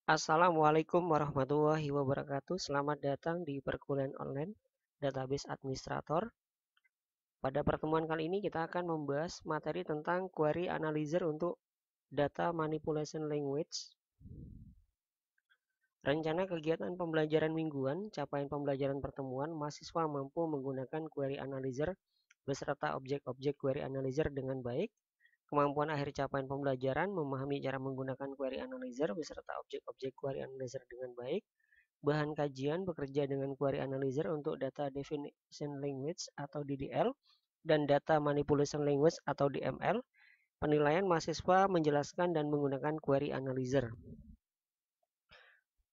Assalamualaikum warahmatullahi wabarakatuh. Selamat datang di perkuliahan online Database Administrator. Pada pertemuan kali ini kita akan membahas materi tentang query analyzer untuk data manipulation language. Rencana kegiatan pembelajaran mingguan, capaian pembelajaran pertemuan, mahasiswa mampu menggunakan query analyzer beserta objek-objek query analyzer dengan baik. Kemampuan akhir capaian pembelajaran memahami cara menggunakan query analyzer beserta objek-objek query analyzer dengan baik. Bahan kajian bekerja dengan query analyzer untuk data definition language atau DDL dan data manipulation language atau DML. Penilaian mahasiswa menjelaskan dan menggunakan query analyzer.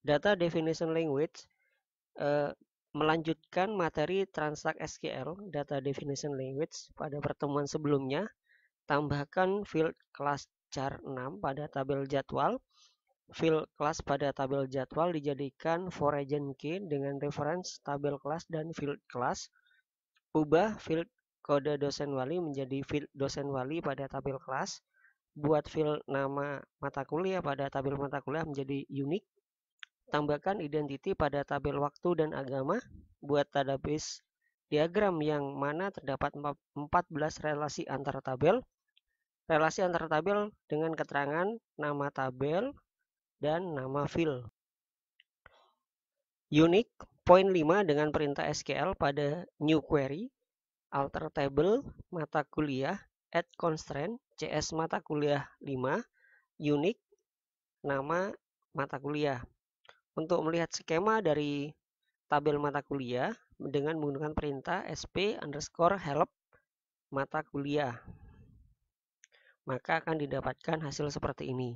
Data definition language melanjutkan materi Transact SQL data definition language pada pertemuan sebelumnya. Tambahkan field class char 6 pada tabel jadwal. Field class pada tabel jadwal dijadikan foreign key dengan reference tabel class dan field class. Ubah field kode dosen wali menjadi field dosen wali pada tabel class. Buat field nama mata kuliah pada tabel mata kuliah menjadi unique. Tambahkan identity pada tabel waktu dan agama. Buat database diagram yang mana terdapat 14 relasi antar tabel. Relasi antar tabel dengan keterangan nama tabel dan nama field. Unique, poin 5 dengan perintah SQL pada new query, alter table, mata kuliah, add constraint, CS mata kuliah 5, unique, nama mata kuliah. Untuk melihat skema dari tabel mata kuliah dengan menggunakan perintah sp_help mata kuliah, maka akan didapatkan hasil seperti ini.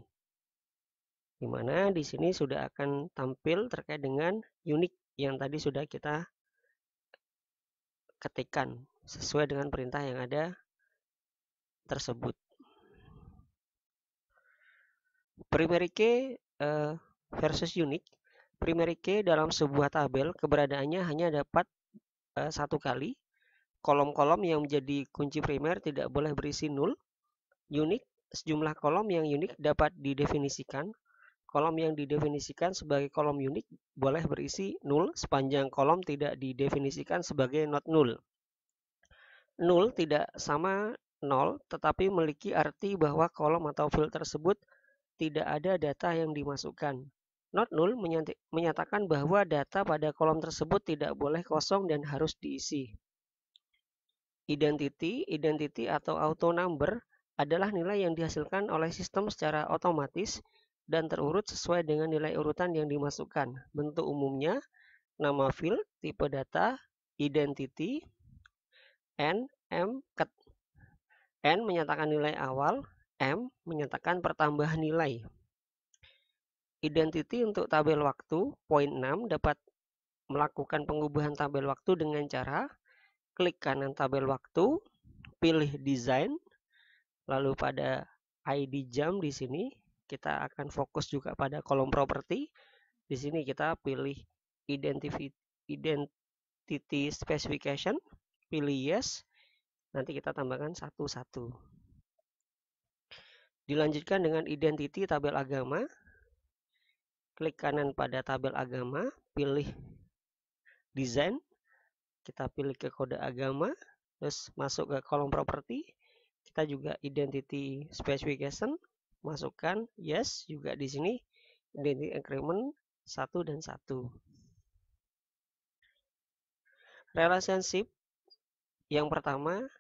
Di mana di sini sudah akan tampil terkait dengan unique yang tadi sudah kita ketikkan sesuai dengan perintah yang ada tersebut. Primary key versus unique. Primary key dalam sebuah tabel keberadaannya hanya dapat satu kali. Kolom-kolom yang menjadi kunci primer tidak boleh berisi null. Unique, sejumlah kolom yang unik dapat didefinisikan. Kolom yang didefinisikan sebagai kolom unik boleh berisi null sepanjang kolom tidak didefinisikan sebagai not null. Null tidak sama nol, tetapi memiliki arti bahwa kolom atau field tersebut tidak ada data yang dimasukkan. Not null menyatakan bahwa data pada kolom tersebut tidak boleh kosong dan harus diisi. Identity atau auto number adalah nilai yang dihasilkan oleh sistem secara otomatis dan terurut sesuai dengan nilai urutan yang dimasukkan. Bentuk umumnya, nama field, tipe data, identity, n, m, ket. N menyatakan nilai awal, m menyatakan pertambahan nilai. Identity untuk tabel waktu, poin 6, dapat melakukan pengubahan tabel waktu dengan cara klik kanan tabel waktu, pilih design, lalu pada ID jam di sini kita akan fokus juga pada kolom properti. Di sini kita pilih identity specification, pilih yes. Nanti kita tambahkan satu-satu. Dilanjutkan dengan identity tabel agama. Klik kanan pada tabel agama, pilih design. Kita pilih ke kode agama, terus masuk ke kolom properti. Kita juga identity specification, masukkan yes juga di sini. Identity increment 1 dan 1. Relationship yang pertama,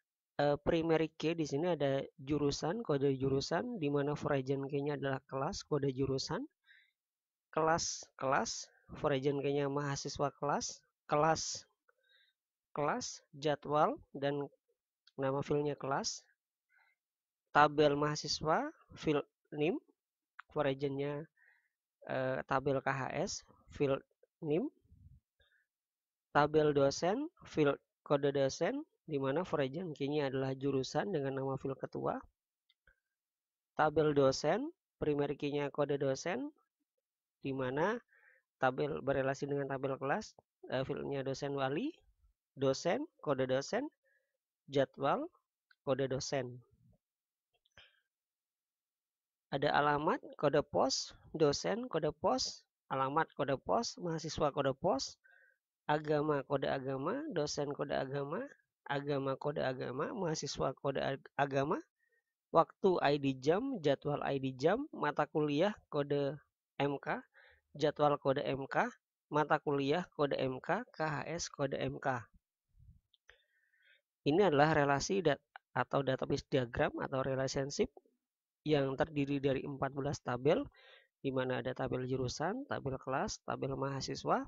primary key di sini ada jurusan, kode jurusan, di mana foreign key-nya adalah kelas, kode jurusan, kelas, foreign key-nya mahasiswa kelas, jadwal dan nama field-nya kelas, tabel mahasiswa, field name, foreign-nya tabel KHS, field name, tabel dosen, field kode dosen, di mana foreign key-nya adalah jurusan dengan nama field ketua, tabel dosen, primary key-nya kode dosen, di mana tabel berelasi dengan tabel kelas, field-nya dosen wali, dosen, kode dosen, jadwal, kode dosen. Ada alamat, kode pos, dosen, kode pos, alamat, kode pos, mahasiswa, kode pos, agama, kode agama, dosen, kode agama, kode agama, mahasiswa, kode agama, waktu ID jam, jadwal ID jam, mata kuliah, kode MK, jadwal kode MK, mata kuliah, kode MK, KHS, kode MK. Ini adalah relasi atau database diagram atau relationship yang terdiri dari 14 tabel, di mana ada tabel jurusan, tabel kelas, tabel mahasiswa,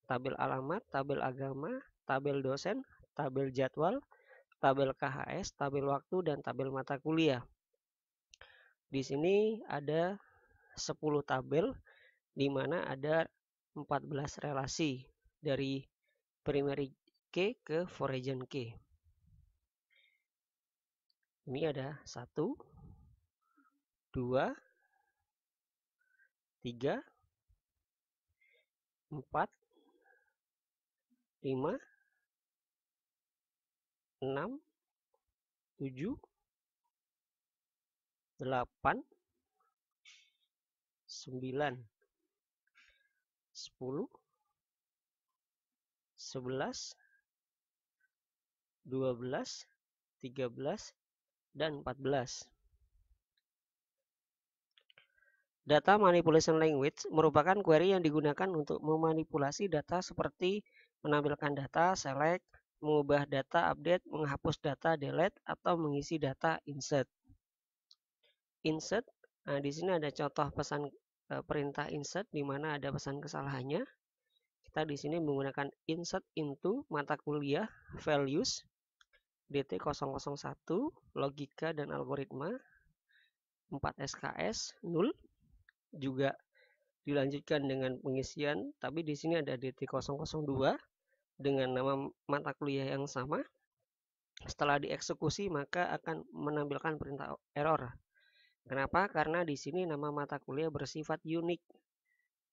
tabel alamat, tabel agama, tabel dosen, tabel jadwal, tabel KHS, tabel waktu, dan tabel mata kuliah. Di sini ada 10 tabel, di mana ada 14 relasi dari primary key ke foreign key. Ini ada 1, 2, 3, 4, 5, 6, 7, 8, 9, 10, 11, 12, 13, dan 14. Data manipulation language merupakan query yang digunakan untuk memanipulasi data seperti menampilkan data, select, mengubah data, update, menghapus data, delete, atau mengisi data, insert. Insert, nah di sini ada contoh pesan perintah insert di mana ada pesan kesalahannya. Kita di sini menggunakan insert into mata kuliah values DT001 logika dan algoritma 4 SKS 0. Juga dilanjutkan dengan pengisian, tapi di sini ada DT002 dengan nama mata kuliah yang sama. Setelah dieksekusi maka akan menampilkan perintah error. Kenapa? Karena di sini nama mata kuliah bersifat unik,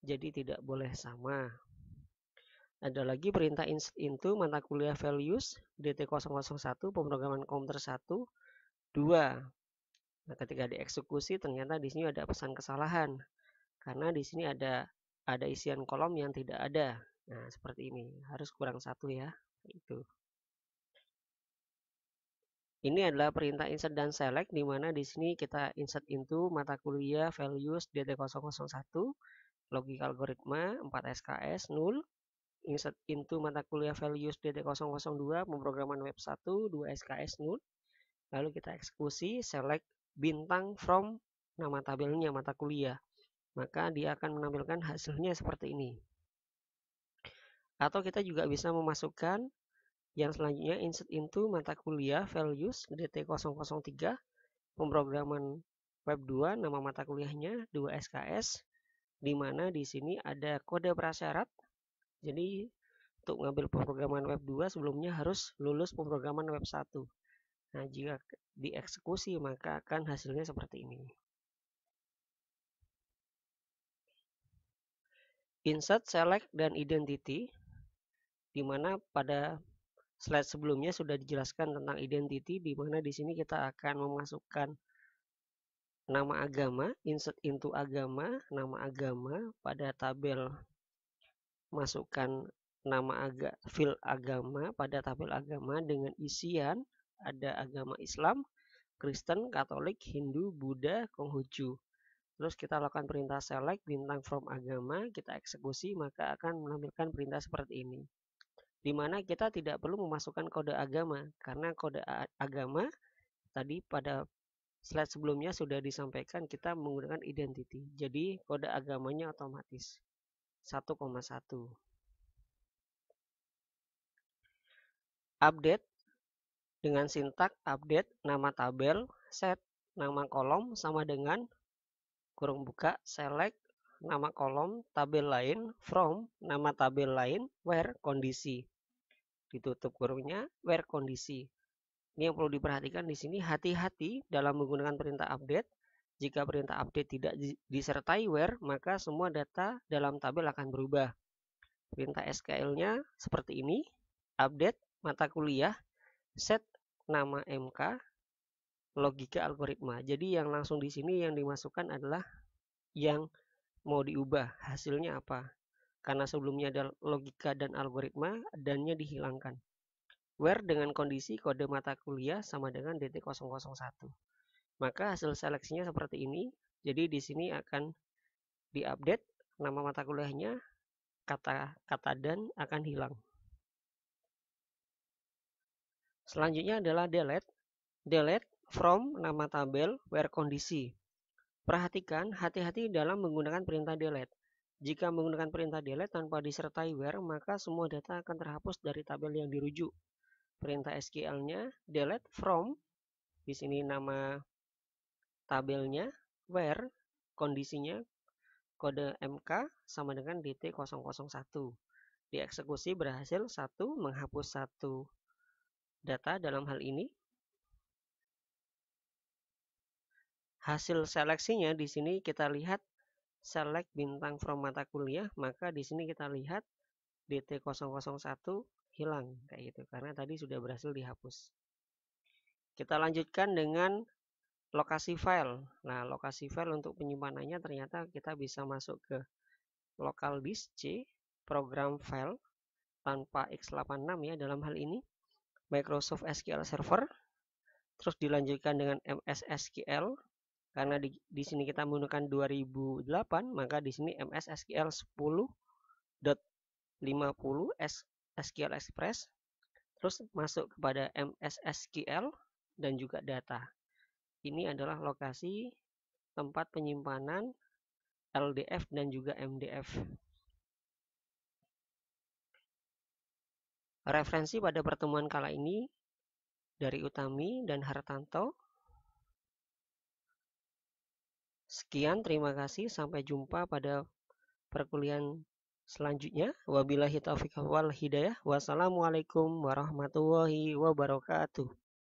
jadi tidak boleh sama. Ada lagi perintah insert into mata kuliah values DT001 pemrograman komputer 1 2. Nah, ketika dieksekusi ternyata di sini ada pesan kesalahan. Karena di sini ada isian kolom yang tidak ada. Nah, seperti ini. Harus kurang 1 ya. Itu. Ini adalah perintah insert dan select, di mana di sini kita insert into mata kuliah values DT001, logika algoritma 4 SKS 0, insert into mata kuliah values DT002, pemrograman web 1 2 SKS 0. Lalu kita eksekusi, select bintang from nama tabelnya mata kuliah. Maka dia akan menampilkan hasilnya seperti ini. Atau kita juga bisa memasukkan yang selanjutnya insert into mata kuliah values DT003 pemrograman web 2 nama mata kuliahnya 2 SKS, di mana di sini ada kode prasyarat. Jadi untuk mengambil pemrograman web 2 sebelumnya harus lulus pemrograman web 1. Nah, jika dieksekusi maka akan hasilnya seperti ini. Insert, select, dan identity, di mana pada slide sebelumnya sudah dijelaskan tentang identity, di mana di sini kita akan memasukkan nama agama, insert into agama, nama agama pada tabel, masukkan nama field agama pada tabel agama dengan isian ada agama Islam, Kristen, Katolik, Hindu, Buddha, Konghucu. Terus kita lakukan perintah select bintang from agama, kita eksekusi maka akan menampilkan perintah seperti ini. Di mana kita tidak perlu memasukkan kode agama karena kode agama tadi pada slide sebelumnya sudah disampaikan kita menggunakan identity. Jadi kode agamanya otomatis 1,1. Update dengan sintak update nama tabel, set nama kolom sama dengan kurung buka, select nama kolom tabel lain, from nama tabel lain, where kondisi. Ditutup kurungnya, where kondisi. Ini yang perlu diperhatikan di sini, hati-hati dalam menggunakan perintah update. Jika perintah update tidak disertai where, maka semua data dalam tabel akan berubah. Perintah SQL-nya seperti ini, update mata kuliah, set nama MK, logika algoritma. Jadi yang langsung di sini yang dimasukkan adalah yang mau diubah, hasilnya apa. Karena sebelumnya ada logika dan algoritma, dannya dihilangkan. Where dengan kondisi kode mata kuliah sama dengan DT001. Maka hasil seleksinya seperti ini. Jadi di sini akan diupdate nama mata kuliahnya, kata dan akan hilang. Selanjutnya adalah delete. Delete from nama tabel where kondisi. Perhatikan, hati-hati dalam menggunakan perintah delete. Jika menggunakan perintah delete tanpa disertai where, maka semua data akan terhapus dari tabel yang dirujuk. Perintah SQL-nya delete from, di sini nama tabelnya, where kondisinya kode MK sama dengan DT001. Dieksekusi berhasil 1 menghapus 1 data dalam hal ini. Hasil seleksinya di sini kita lihat select bintang from mata kuliah, maka di sini kita lihat DT001 hilang kayak gitu karena tadi sudah berhasil dihapus. Kita lanjutkan dengan lokasi file. Nah, lokasi file untuk penyimpanannya ternyata kita bisa masuk ke local disk C, program file tanpa x86 ya dalam hal ini, Microsoft SQL Server. Terus dilanjutkan dengan MS SQL. Karena di sini kita menggunakan 2008, maka di sini MS SQL 10.50 SQL Express. Terus masuk kepada MS SQL dan juga data. Ini adalah lokasi tempat penyimpanan LDF dan juga MDF. Referensi pada pertemuan kala ini dari Utami dan Hartanto. Sekian, terima kasih. Sampai jumpa pada perkuliahan selanjutnya. Wabillahi taufiq wal hidayah. Wassalamualaikum warahmatullahi wabarakatuh.